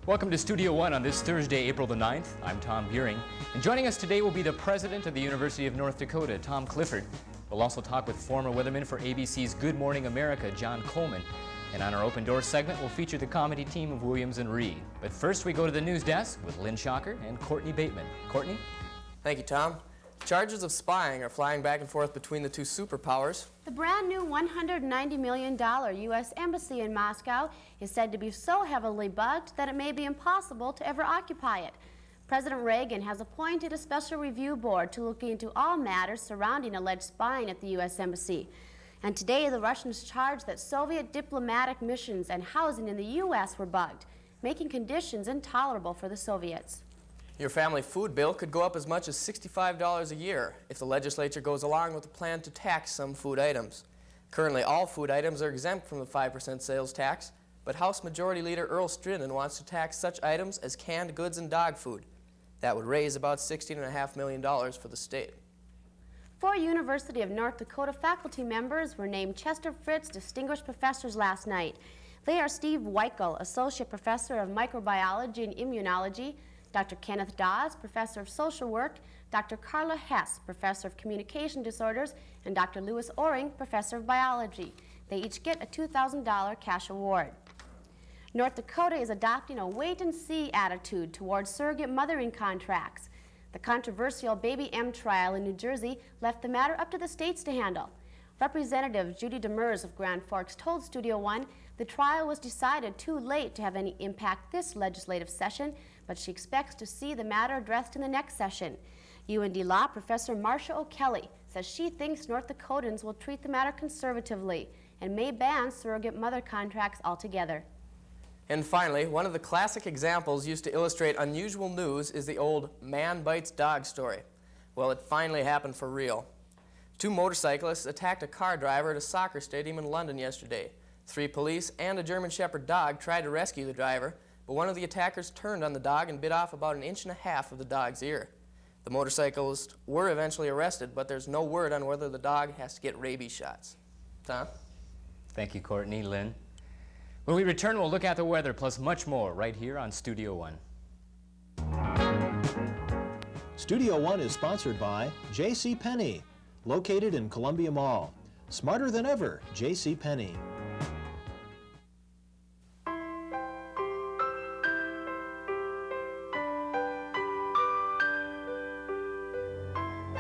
Welcome to Studio One on this Thursday, April the 9th. I'm Tom Buring, and joining us today will be the president of the University of North Dakota, Tom Clifford. We'll also talk with former weatherman for ABC's Good Morning America, John Coleman. And on our Open Doors segment, we'll feature the comedy team of Williams and Ree. But first, we go to the news desk with Lynn Shocker and Courtney Bateman. Courtney? Thank you, Tom. Charges of spying are flying back and forth between the two superpowers. The brand new $190 million U.S. Embassy in Moscow is said to be so heavily bugged that it may be impossible to ever occupy it. President Reagan has appointed a special review board to look into all matters surrounding alleged spying at the U.S. Embassy. And today, the Russians charged that Soviet diplomatic missions and housing in the U.S. were bugged, making conditions intolerable for the Soviets. Your family food bill could go up as much as $65 a year if the legislature goes along with the plan to tax some food items. Currently, all food items are exempt from the 5% sales tax, but House Majority Leader Earl Strinden wants to tax such items as canned goods and dog food. That would raise about $16.5 million for the state. 4 University of North Dakota faculty members were named Chester Fritz Distinguished Professors last night. They are Steve Weichel, Associate Professor of Microbiology and Immunology, Dr. Kenneth Dawes, Professor of Social Work, Dr. Carla Hess, Professor of Communication Disorders, and Dr. Louis Oring, Professor of Biology. They each get a $2,000 cash award. North Dakota is adopting a wait-and-see attitude towards surrogate mothering contracts. The controversial Baby M trial in New Jersey left the matter up to the states to handle. Representative Judy Demers of Grand Forks told Studio One the trial was decided too late to have any impact this legislative session, but she expects to see the matter addressed in the next session. UND Law Professor Marcia O'Kelly says she thinks North Dakotans will treat the matter conservatively and may ban surrogate mother contracts altogether. And finally, one of the classic examples used to illustrate unusual news is the old man bites dog story. Well, it finally happened for real. 2 motorcyclists attacked a car driver at a soccer stadium in London yesterday. 3 police and a German Shepherd dog tried to rescue the driver, but one of the attackers turned on the dog and bit off about 1.5 inches of the dog's ear. The motorcyclists were eventually arrested, but there's no word on whether the dog has to get rabies shots. Tom? Thank you, Courtney. Lynn? When we return, we'll look at the weather, plus much more, right here on Studio One. Studio One is sponsored by JCPenney, located in Columbia Mall. Smarter than ever, JCPenney.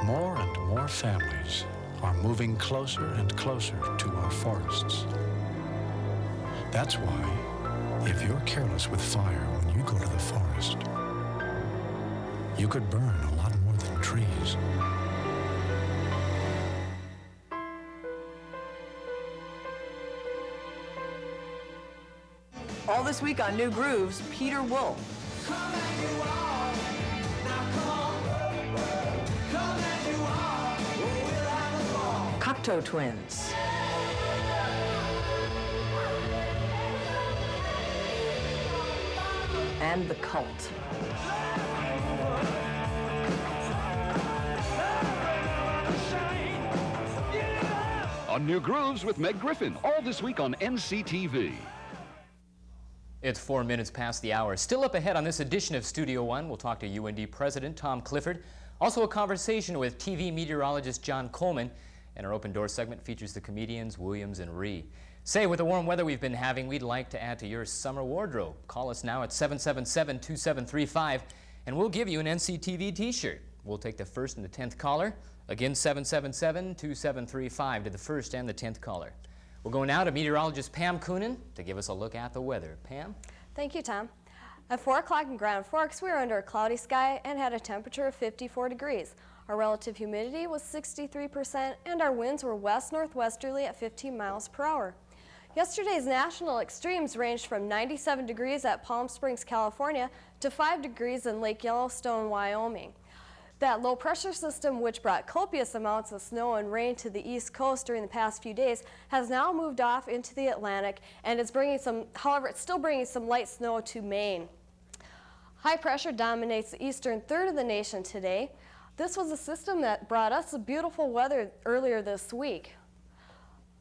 More and more families are moving closer and closer to our forests. That's why, if you're careless with fire when you go to the forest, you could burn a lot more than trees. All this week on New Grooves, Peter Wolf. Cocteau Twins. And The Cult. On New Grooves with Meg Griffin, all this week on NCTV. It's 4 minutes past the hour. Still up ahead on this edition of Studio One, we'll talk to UND President Tom Clifford. Also a conversation with TV meteorologist John Coleman. And our Open Door segment features the comedians Williams and Ree. Say, with the warm weather we've been having, we'd like to add to your summer wardrobe. Call us now at 777-2735, and we'll give you an NCTV t-shirt. We'll take the first and the 10th caller. Again, 777-2735 to the first and the 10th caller. We'll go now to meteorologist Pam Coonan to give us a look at the weather. Pam? Thank you, Tom. At 4 o'clock in Grand Forks, we were under a cloudy sky and had a temperature of 54 degrees. Our relative humidity was 63%, and our winds were west-northwesterly at 15 miles per hour. Yesterday's national extremes ranged from 97 degrees at Palm Springs, California, to 5 degrees in Lake Yellowstone, Wyoming. That low pressure system, which brought copious amounts of snow and rain to the East Coast during the past few days, has now moved off into the Atlantic and is bringing some, however, it's still bringing some light snow to Maine. High pressure dominates the eastern third of the nation today. This was a system that brought us beautiful weather earlier this week.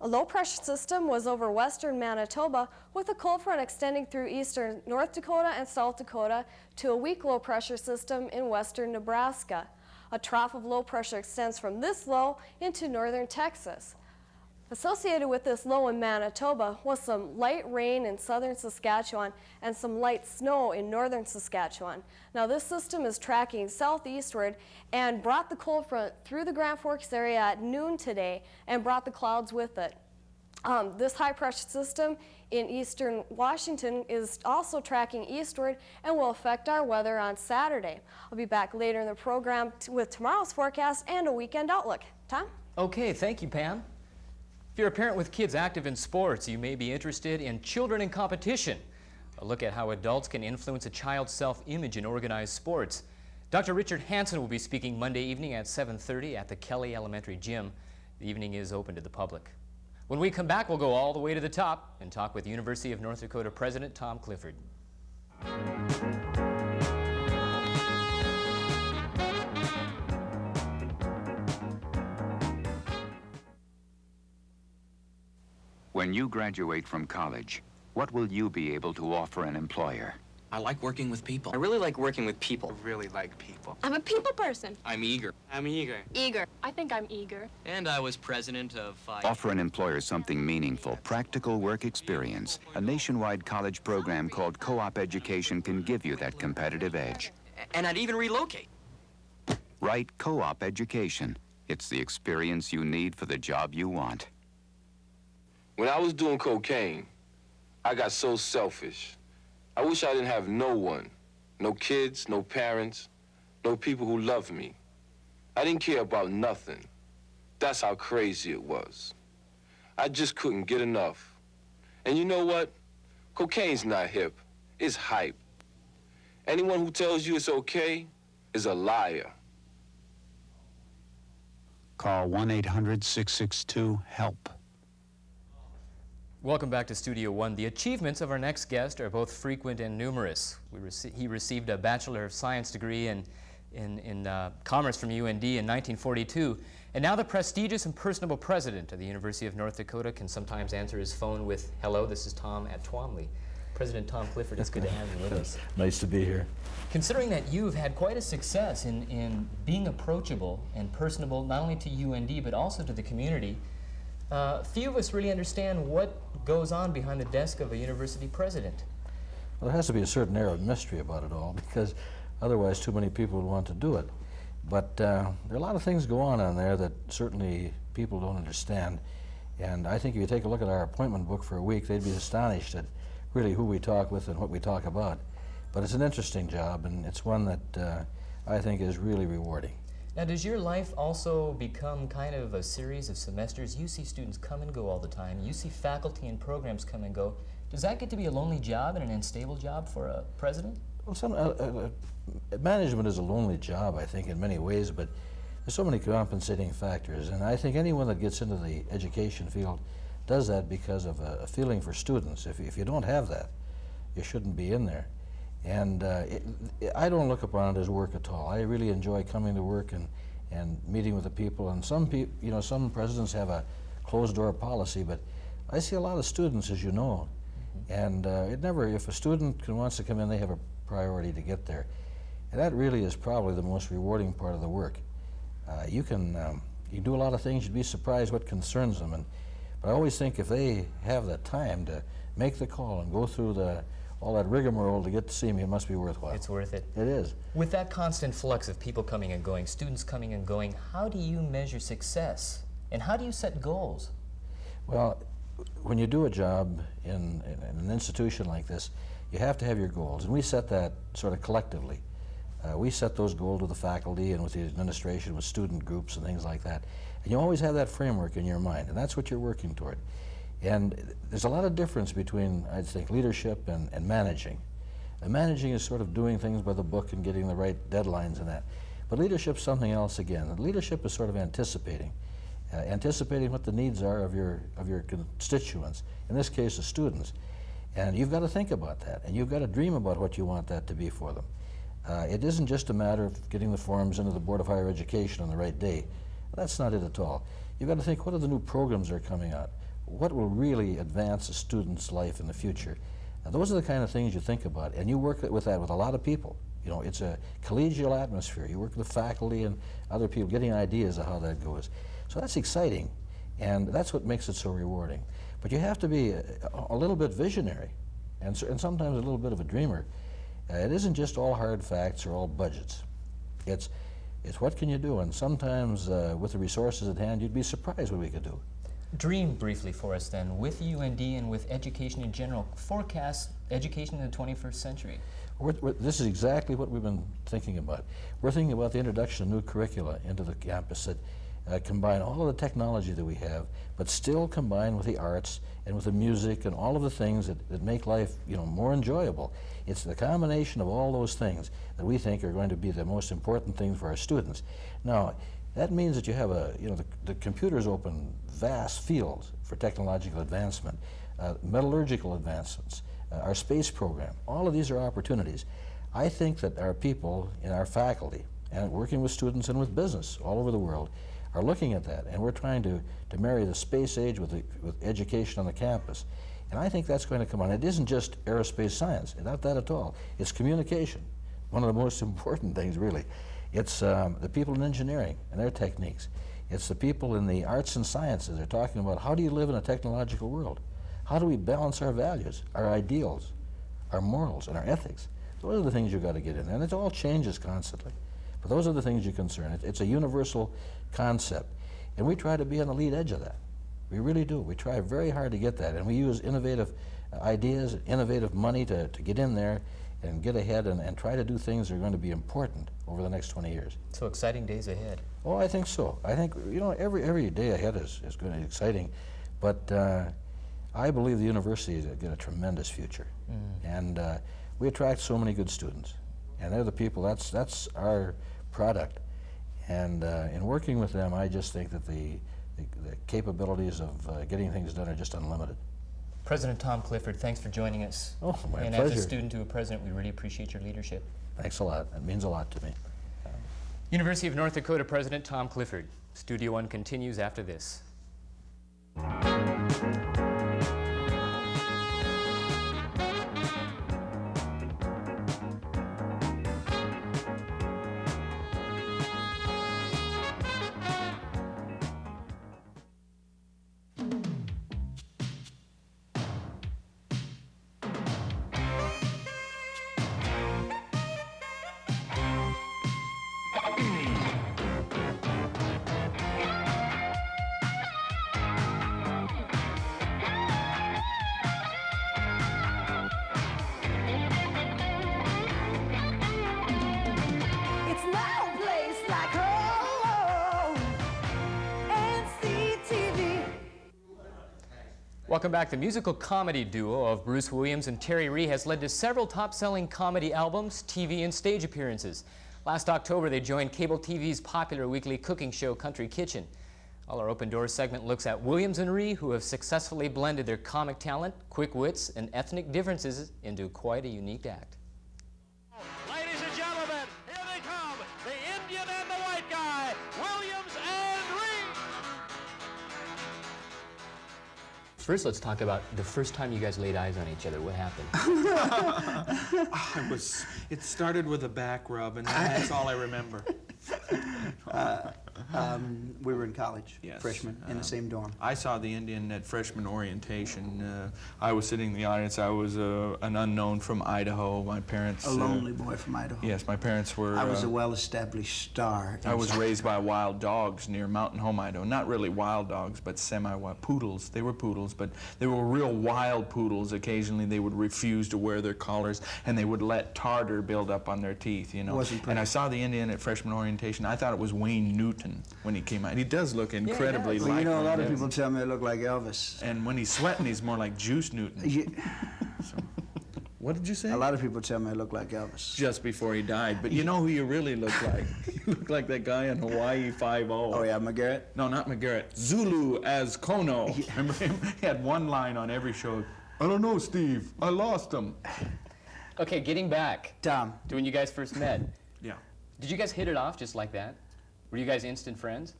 A low-pressure system was over western Manitoba, with a cold front extending through eastern North Dakota and South Dakota to a weak low-pressure system in western Nebraska. A trough of low pressure extends from this low into northern Texas. Associated with this low in Manitoba was some light rain in southern Saskatchewan and some light snow in northern Saskatchewan. Now this system is tracking southeastward and brought the cold front through the Grand Forks area at noon today and brought the clouds with it. This high pressure system in eastern Washington is also tracking eastward and will affect our weather on Saturday. I'll be back later in the program with tomorrow's forecast and a weekend outlook. Tom? Okay, thank you, Pam. If you're a parent with kids active in sports, you may be interested in Children in Competition, a look at how adults can influence a child's self-image in organized sports. Dr. Richard Hansen will be speaking Monday evening at 7:30 at the Kelly Elementary Gym. The evening is open to the public. When we come back, we'll go all the way to the top and talk with University of North Dakota President Tom Clifford. When you graduate from college, what will you be able to offer an employer? I like working with people. I really like working with people. I really like people. I'm a people person. I'm eager. I'm eager. Eager. I think I'm eager. And I was president of 5... Offer an employer something meaningful, practical work experience. A nationwide college program called Co-op Education can give you that competitive edge. And I'd even relocate. Right, Co-op Education. It's the experience you need for the job you want. When I was doing cocaine, I got so selfish. I wish I didn't have no one, no kids, no parents, no people who loved me. I didn't care about nothing. That's how crazy it was. I just couldn't get enough. And you know what? Cocaine's not hip, it's hype. Anyone who tells you it's okay is a liar. Call 1-800-662-HELP. Welcome back to Studio One. The achievements of our next guest are both frequent and numerous. He received a Bachelor of Science degree in Commerce from UND in 1942, and now the prestigious and personable president of the University of North Dakota can sometimes answer his phone with, "Hello, this is Tom at Twomley." President Tom Clifford, it's good to have you with us. Nice to be here. Considering that you've had quite a success in being approachable and personable, not only to UND but also to the community, few of us really understand what goes on behind the desk of a university president. Well, there has to be a certain air of mystery about it all, because otherwise too many people would want to do it. But there are a lot of things go on there that certainly people don't understand. And I think if you take a look at our appointment book for a week, they'd be astonished at really who we talk with and what we talk about. But it's an interesting job, and it's one that I think is really rewarding. Now, does your life also become kind of a series of semesters? You see students come and go all the time. You see faculty and programs come and go. Does that get to be a lonely job and an unstable job for a president? Well, management is a lonely job, I think, in many ways, but there's so many compensating factors. And I think anyone that gets into the education field does that because of a feeling for students. If you don't have that, you shouldn't be in there. And I don't look upon it as work at all. I really enjoy coming to work and meeting with the people. And some presidents have a closed-door policy, but I see a lot of students, as you know. And if a student wants to come in, they have a priority to get there. And that really is probably the most rewarding part of the work. You do a lot of things, you'd be surprised what concerns them. But I always think if they have the time to make the call and go through all that rigmarole to get to see me, it must be worthwhile. It's worth it. It is. With that constant flux of people coming and going, students coming and going, how do you measure success? And how do you set goals? Well, when you do a job in an institution like this, you have to have your goals. And we set that sort of collectively. We set those goals with the faculty and with the administration, with student groups and things like that. And you always have that framework in your mind, and that's what you're working toward. And there's a lot of difference between, I think, leadership and managing. And managing is sort of doing things by the book and getting the right deadlines and that. But leadership's something else again. And leadership is sort of anticipating what the needs are of your constituents, in this case the students. And you've got to think about that, and you've got to dream about what you want that to be for them. It isn't just a matter of getting the forms into the Board of Higher Education on the right day. That's not it at all. You've got to think, what are the new programs that are coming out? what will really advance a student's life in the future. Those are the kind of things you think about, and you work with that with a lot of people. You know, it's a collegial atmosphere. You work with the faculty and other people, getting ideas of how that goes. So that's exciting, and that's what makes it so rewarding. But you have to be a little bit visionary, and sometimes a little bit of a dreamer. It isn't just all hard facts or all budgets. It's what can you do, and sometimes with the resources at hand, you'd be surprised what we could do. Dream briefly for us then, with UND and with education in general, forecast education in the 21st century. This is exactly what we've been thinking about. We're thinking about the introduction of new curricula into the campus that combine all of the technology that we have, but still combine with the arts and with the music and all of the things that make life, you know, more enjoyable. It's the combination of all those things that we think are going to be the most important thing for our students. Now, that means that you have the computers open vast fields for technological advancement, metallurgical advancements, our space program. All of these are opportunities. I think that our people in our faculty, and working with students and with business all over the world, are looking at that, and we're trying to marry the space age with education on the campus. And I think that's going to come on. It isn't just aerospace science, not that at all. It's communication, one of the most important things, really. It's the people in engineering and their techniques. It's the people in the arts and sciences. They're talking about how do you live in a technological world? How do we balance our values, our ideals, our morals, and our ethics? Those are the things you've got to get in there, and it all changes constantly. But those are the things you concern. It's a universal concept, and we try to be on the lead edge of that. We really do. We try very hard to get that, and we use innovative ideas, innovative money to get in there and get ahead and try to do things that are going to be important over the next 20 years. So exciting days ahead. Oh, I think so. I think, you know, every day ahead is going to be exciting, but I believe the university is going to get a tremendous future, and we attract so many good students, and they're the people. That's our product, and in working with them, I just think that the capabilities of getting things done are just unlimited. President Tom Clifford, thanks for joining us. Oh, my and pleasure. as a student to a president, we really appreciate your leadership. Thanks a lot. It means a lot to me. University of North Dakota President Tom Clifford. Studio One continues after this. Welcome back. The musical comedy duo of Bruce Williams and Terry Ree has led to several top-selling comedy albums, TV, and stage appearances. Last October, they joined cable TV's popular weekly cooking show, Country Kitchen. All our Open Doors segment looks at Williams and Ree, who have successfully blended their comic talent, quick wits, and ethnic differences into quite a unique act. Ladies and gentlemen, here they come, the Indian and the white guy, Williams and Ree. First, let's talk about the first time you guys laid eyes on each other. What happened? It started with a back rub, and that's all I remember. We were in college, freshmen, in the same dorm. I saw the Indian at freshman orientation. I was sitting in the audience. I was an unknown from Idaho. My parents... A lonely boy from Idaho. Yes, my parents were... I was a well-established star. I was raised by wild dogs near Mountain Home, Idaho. Not really wild dogs, but semi-wild poodles. They were poodles, but they were real wild poodles. Occasionally, they would refuse to wear their collars, and they would let tartar build up on their teeth, you know. And I saw the Indian at freshman orientation. I thought it was Wayne Newton when he came out. He does look incredibly like... Well, you know, a lot of people tell me I look like Elvis. And when he's sweating, he's more like Juice Newton. So, what did you say? A lot of people tell me I look like Elvis. Just before he died. But you know who you really look like? You look like that guy in Hawaii 5-0. Oh, yeah, McGarrett? No, not McGarrett. Zulu as Kono. Remember him? He had one line on every show. I don't know, Steve. I lost him. Okay, getting back. Tom. To when you guys first met. Yeah. Did you guys hit it off just like that? Were you guys instant friends?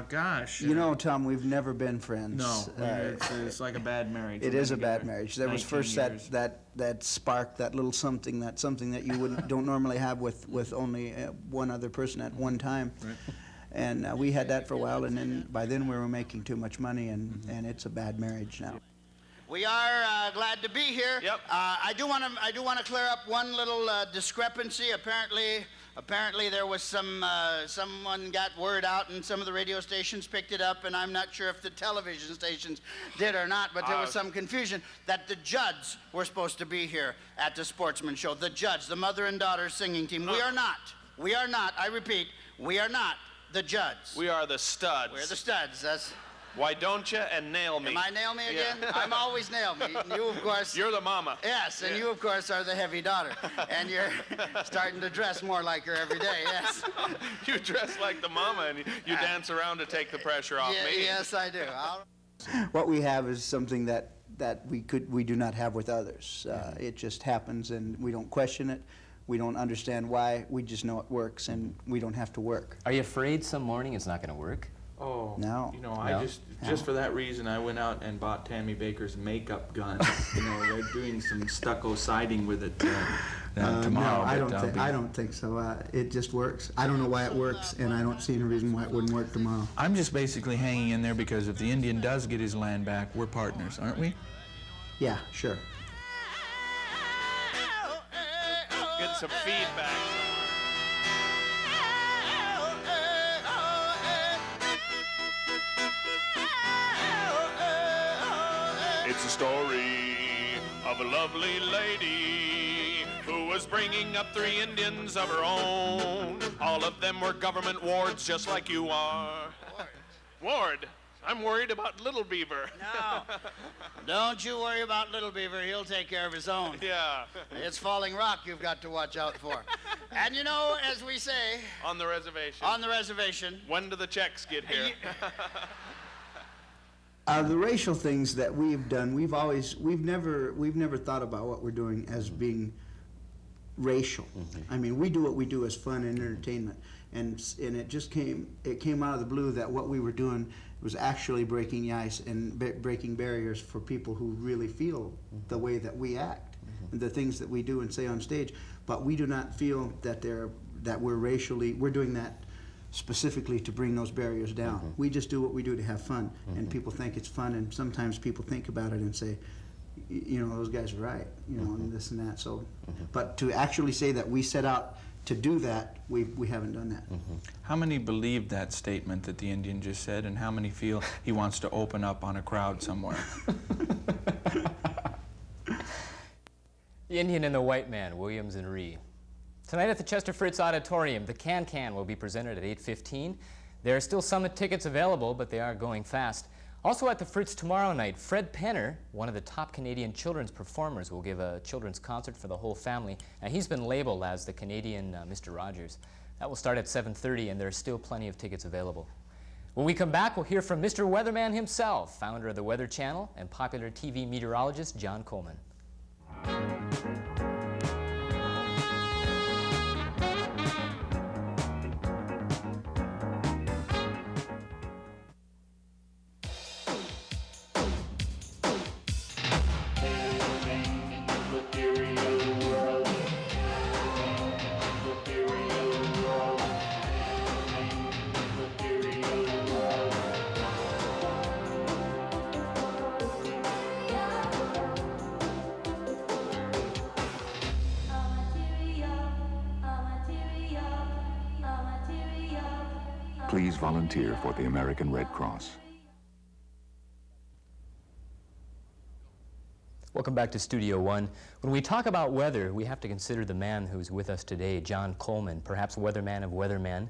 Gosh. You know, Tom, we've never been friends. No, it's like a bad marriage. It is a bad marriage. There was first years. that spark, that little something that you don't normally have with only one other person at one time. Right. And we had that for a while, and then by then we were making too much money, and it's a bad marriage now. We are glad to be here. Yep. I do want to clear up one little discrepancy. Apparently there was someone got word out, and some of the radio stations picked it up, and I'm not sure if the television stations did or not, but there was some confusion that the Judds were supposed to be here at the Sportsman Show. The Judds, the mother and daughter singing team. We are not. We are not. I repeat, we are not the Judds. We are the Studs. We're the Studs. That's. Why don't you? And nail me. Am I nail me again? Yeah. I'm always nail me. You, of course. You're the mama. Yes, and you, of course, are the heavy daughter. And you're starting to dress more like her every day, yes. You dress like the mama, and you dance around to take the pressure off me. Yes, I do. What we have is something that we do not have with others. It just happens, and we don't question it. We don't understand why. We just know it works, and we don't have to work. Are you afraid some morning it's not going to work? Oh, no. You know, I just for that reason, I went out and bought Tammy Baker's makeup gun. You know, they're doing some stucco siding with it tomorrow. No, I don't think so. It just works. I don't know why it works, and I don't see any reason why it wouldn't work tomorrow. I'm just basically hanging in there because if the Indian does get his land back, we're partners, aren't we? Yeah, sure. Get some feedback. It's a story of a lovely lady who was bringing up 3 Indians of her own. All of them were government wards just like you are. Ward? I'm worried about Little Beaver. No. Don't you worry about Little Beaver. He'll take care of his own. Yeah. It's Falling Rock you've got to watch out for. And you know, as we say... On the reservation. On the reservation. When do the checks get here? The racial things that we've done, we've never thought about what we're doing as being racial. I mean, we do what we do as fun and entertainment, and it just came out of the blue that what we were doing was actually breaking the ice and breaking barriers for people who really feel the way that we act and the things that we do and say on stage. But we do not feel that we're doing that specifically to bring those barriers down. We just do what we do to have fun, and people think it's fun, and sometimes people think about it and say, you know, those guys are right, you know, and this and that. So, but to actually say that we set out to do that, we haven't done that. How many believe that statement that the Indian just said, and how many feel he wants to open up on a crowd somewhere? The Indian and the White Man, Williams and Rhee. Tonight at the Chester Fritz Auditorium, the Can-Can will be presented at 8:15. There are still some tickets available, but they are going fast. Also at the Fritz tomorrow night, Fred Penner, one of the top Canadian children's performers, will give a children's concert for the whole family. And he's been labeled as the Canadian Mr. Rogers. That will start at 7:30, and there are still plenty of tickets available. When we come back, we'll hear from Mr. Weatherman himself, founder of the Weather Channel and popular TV meteorologist John Coleman. Please volunteer for the American Red Cross. Welcome back to Studio One. When we talk about weather, we have to consider the man who's with us today, John Coleman, perhaps weatherman of weathermen.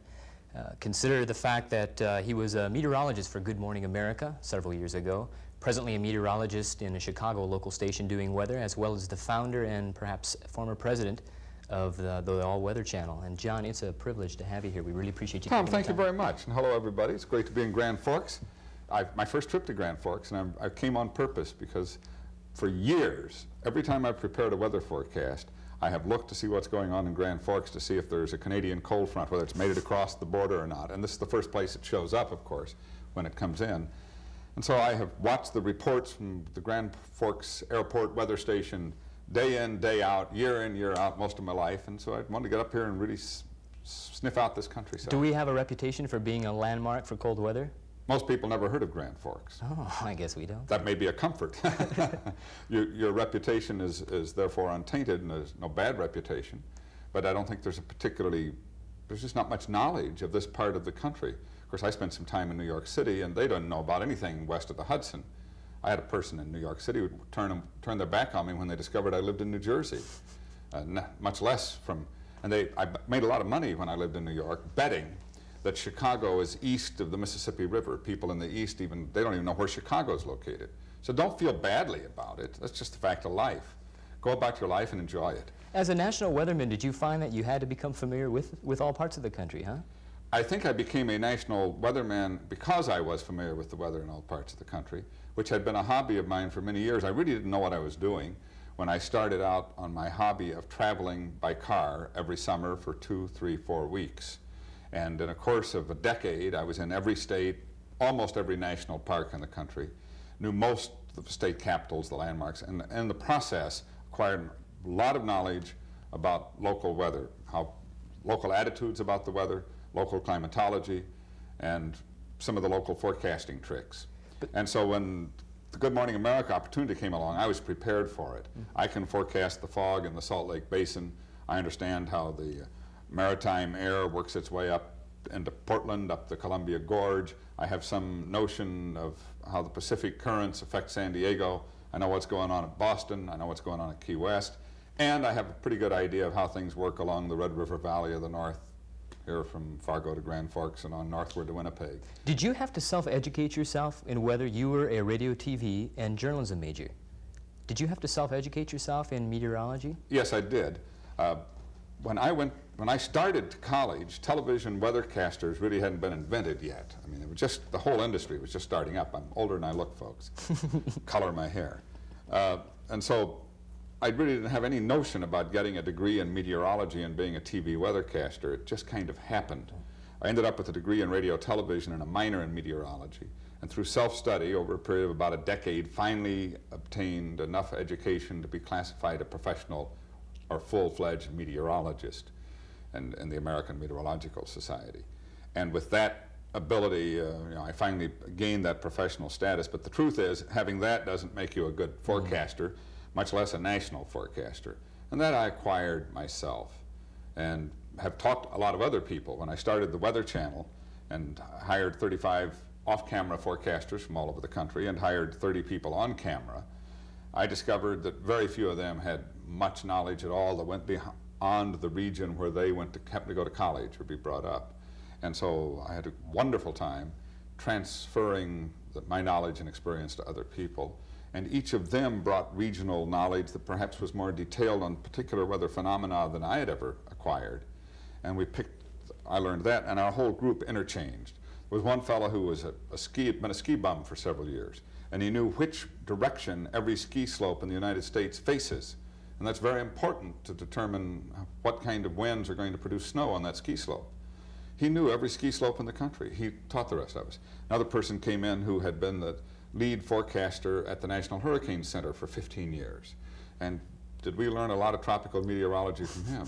Consider the fact that he was a meteorologist for Good Morning America several years ago, presently a meteorologist in a Chicago local station doing weather, as well as the founder and perhaps former president of the All Weather Channel. And John, it's a privilege to have you here. We really appreciate you Tom, thank you very much. And hello, everybody. It's great to be in Grand Forks. My first trip to Grand Forks, and I came on purpose because for years, every time I prepared a weather forecast, I have looked to see what's going on in Grand Forks to see if there's a Canadian cold front, whether it's made it across the border or not. And this is the first place it shows up, of course, when it comes in. And so I have watched the reports from the Grand Forks Airport Weather Station day in, day out, year in, year out, most of my life. And so I wanted to get up here and really sniff out this countryside. Do we have a reputation for being a landmark for cold weather? Most people never heard of Grand Forks. Oh, I guess we don't. That may be a comfort. Your reputation is therefore untainted, and there's no bad reputation. But I don't think there's just not much knowledge of this part of the country. Of course, I spent some time in New York City, and they don't know about anything west of the Hudson. I had a person in New York City who would turn their back on me when they discovered I lived in New Jersey. Much less from, and I made a lot of money when I lived in New York betting that Chicago is east of the Mississippi River. People in the east they don't even know where Chicago is located. So don't feel badly about it. That's just the fact of life. Go about your life and enjoy it. As a national weatherman, did you find that you had to become familiar with all parts of the country, huh? I think I became a national weatherman because I was familiar with the weather in all parts of the country, which had been a hobby of mine for many years. I really didn't know what I was doing when I started out on my hobby of traveling by car every summer for 2, 3, 4 weeks. And in a course of a decade, I was in every state, almost every national park in the country, knew most of the state capitals, the landmarks, and in the process acquired a lot of knowledge about local weather, how local attitudes about the weather, local climatology, and some of the local forecasting tricks. And so when the Good Morning America opportunity came along, I was prepared for it. I can forecast the fog in the Salt Lake Basin. I understand how the maritime air works its way up into Portland, up the Columbia Gorge. I have some notion of how the Pacific currents affect San Diego. I know what's going on at Boston. I know what's going on at Key West. And I have a pretty good idea of how things work along the Red River Valley of the North, here from Fargo to Grand Forks and on northward to Winnipeg. Did you have to self-educate yourself in whether you were a radio, TV, and journalism major? Did you have to self-educate yourself in meteorology? Yes, I did. When I started college, television weathercasters really hadn't been invented yet. I mean, it was just, the whole industry was just starting up. I'm older than I look, folks. Color my hair. And so I really didn't have any notion about getting a degree in meteorology and being a TV weathercaster. It just kind of happened. I ended up with a degree in radio television and a minor in meteorology. And through self-study over a period of about a decade, finally obtained enough education to be classified a professional or full-fledged meteorologist in the American Meteorological Society. And with that ability, I finally gained that professional status. But the truth is, having that doesn't make you a good forecaster, much less a national forecaster. And that I acquired myself and have taught a lot of other people. When I started the Weather Channel and hired 35 off-camera forecasters from all over the country and hired 30 people on camera, I discovered that very few of them had much knowledge at all that went beyond the region where they happened to go to college or be brought up. And so I had a wonderful time transferring my knowledge and experience to other people. And each of them brought regional knowledge that perhaps was more detailed on particular weather phenomena than I had ever acquired. And I learned that, and our whole group interchanged. There was one fellow who was had been a ski bum for several years, and he knew which direction every ski slope in the United States faces. And that's very important to determine what kind of winds are going to produce snow on that ski slope. He knew every ski slope in the country. He taught the rest of us. Another person came in who had been the lead forecaster at the National Hurricane Center for 15 years. And did we learn a lot of tropical meteorology from him?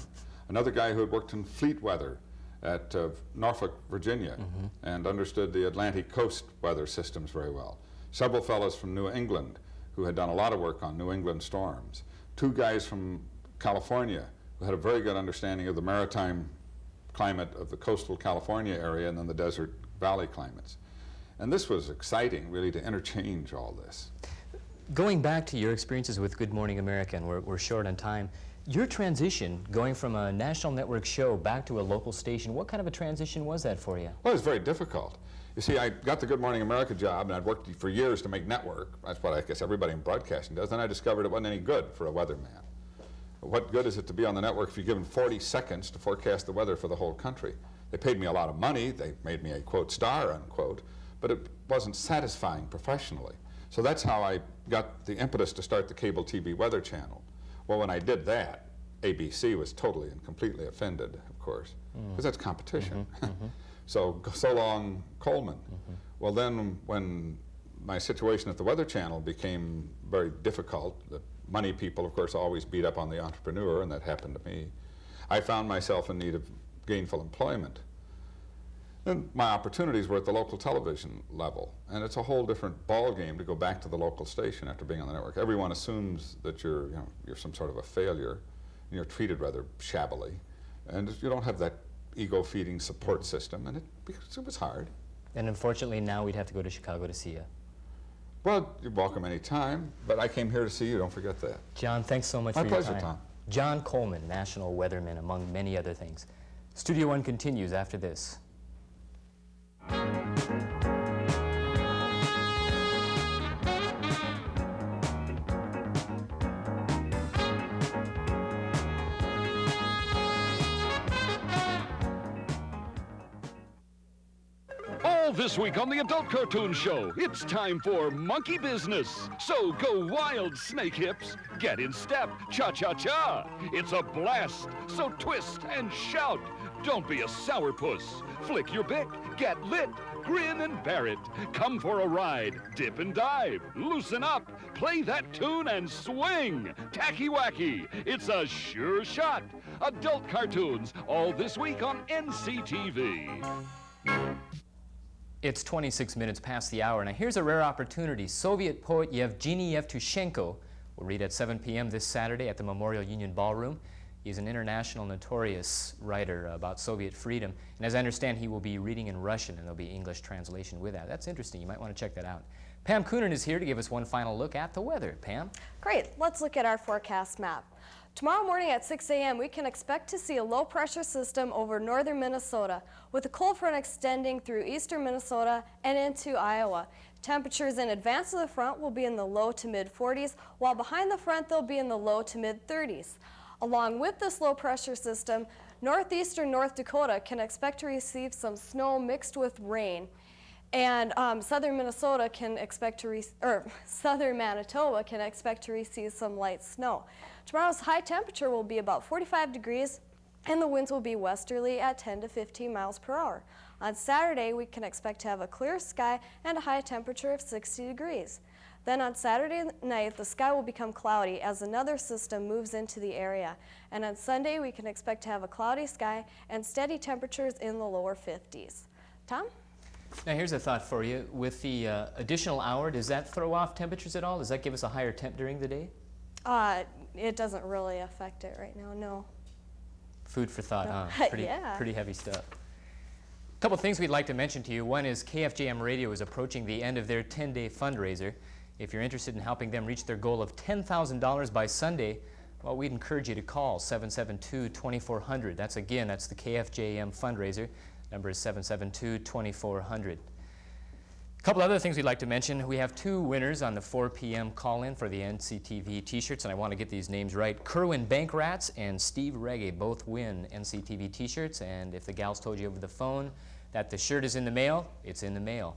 Another guy who had worked in fleet weather at Norfolk, Virginia, and understood the Atlantic coast weather systems very well. Several fellows from New England who had done a lot of work on New England storms. 2 guys from California who had a very good understanding of the maritime climate of the coastal California area and then the desert valley climates. And this was exciting, really, to interchange all this. Going back to your experiences with Good Morning America, and we're short on time, your transition going from a national network show back to a local station, what kind of a transition was that for you? Well, it was very difficult. You see, I got the Good Morning America job, and I'd worked for years to make network. That's what I guess everybody in broadcasting does. Then I discovered it wasn't any good for a weatherman. What good is it to be on the network if you're given 40 seconds to forecast the weather for the whole country? They paid me a lot of money. They made me a, quote, star, unquote, but it wasn't satisfying professionally. So that's how I got the impetus to start the cable TV Weather Channel. Well, when I did that, ABC was totally and completely offended, of course, because that's competition. So long, Coleman. Well, then when my situation at the Weather Channel became very difficult, the money people, of course, always beat up on the entrepreneur, and that happened to me, I found myself in need of gainful employment. And my opportunities were at the local television level, and it's a whole different ball game to go back to the local station after being on the network. Everyone assumes that you're some sort of a failure, and you're treated rather shabbily, and you don't have that ego-feeding support system, and it was hard. And unfortunately, now we'd have to go to Chicago to see you. Well, you're welcome any time, but I came here to see you, don't forget that. John, thanks so much for your time. My pleasure, Tom. John Coleman, national weatherman, among many other things. Studio One continues after this. All this week on the Adult Cartoon Show, it's time for monkey business. So go wild, snake hips. Get in step, cha-cha-cha. It's a blast, so twist and shout. Don't be a sourpuss. Flick your bick, get lit, grin and bear it. Come for a ride, dip and dive, loosen up, play that tune and swing. Tacky wacky, it's a sure shot. Adult cartoons, all this week on NCTV. It's 26 minutes past the hour. Now here's a rare opportunity. Soviet poet Yevgeny Yevtushenko will read at 7 p.m. this Saturday at the Memorial Union Ballroom. He's an international notorious writer about Soviet freedom, and as I understand, he will be reading in Russian, and there'll be English translation with that. That's interesting. You might want to check that out. Pam Coonan is here to give us one final look at the weather. Pam? Great. Let's look at our forecast map. Tomorrow morning at 6 a.m., we can expect to see a low-pressure system over northern Minnesota, with a cold front extending through eastern Minnesota and into Iowa. Temperatures in advance of the front will be in the low to mid-40s, while behind the front they'll be in the low to mid-30s. Along with this low-pressure system, northeastern North Dakota can expect to receive some snow mixed with rain. And southern Manitoba can expect to receive some light snow. Tomorrow's high temperature will be about 45 degrees, and the winds will be westerly at 10 to 15 miles per hour. On Saturday, we can expect to have a clear sky and a high temperature of 60 degrees. Then on Saturday night, the sky will become cloudy as another system moves into the area. And on Sunday, we can expect to have a cloudy sky and steady temperatures in the lower 50s. Tom? Now here's a thought for you. With the additional hour, does that throw off temperatures at all? Does that give us a higher temp during the day? It doesn't really affect it right now, no. Food for thought, No. huh? Yeah. Pretty heavy stuff. A couple things we'd like to mention to you. One is KFJM Radio is approaching the end of their 10-day fundraiser. If you're interested in helping them reach their goal of $10,000 by Sunday, well, we'd encourage you to call 772-2400. That's the KFJM fundraiser. Number is 772-2400. A couple other things we'd like to mention. We have two winners on the 4 p.m. call-in for the NCTV t-shirts, and I want to get these names right. Kerwin Bankrats and Steve Reggae both win NCTV t-shirts, and if the gals told you over the phone that the shirt is in the mail, it's in the mail.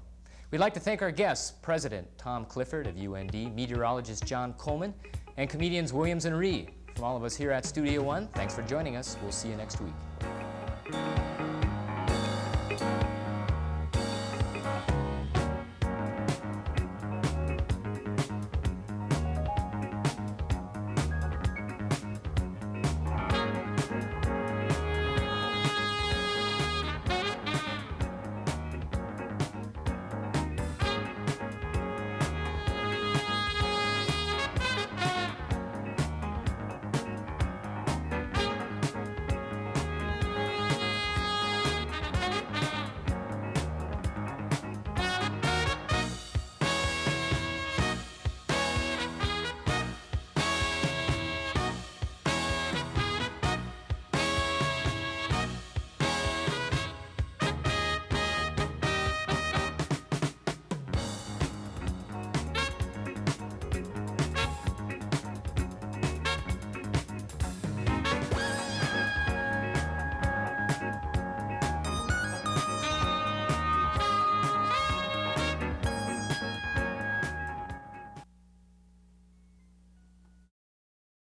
We'd like to thank our guests, President Tom Clifford of UND, meteorologist John Coleman, and comedians Williams and Ree. From all of us here at Studio One, thanks for joining us. We'll see you next week.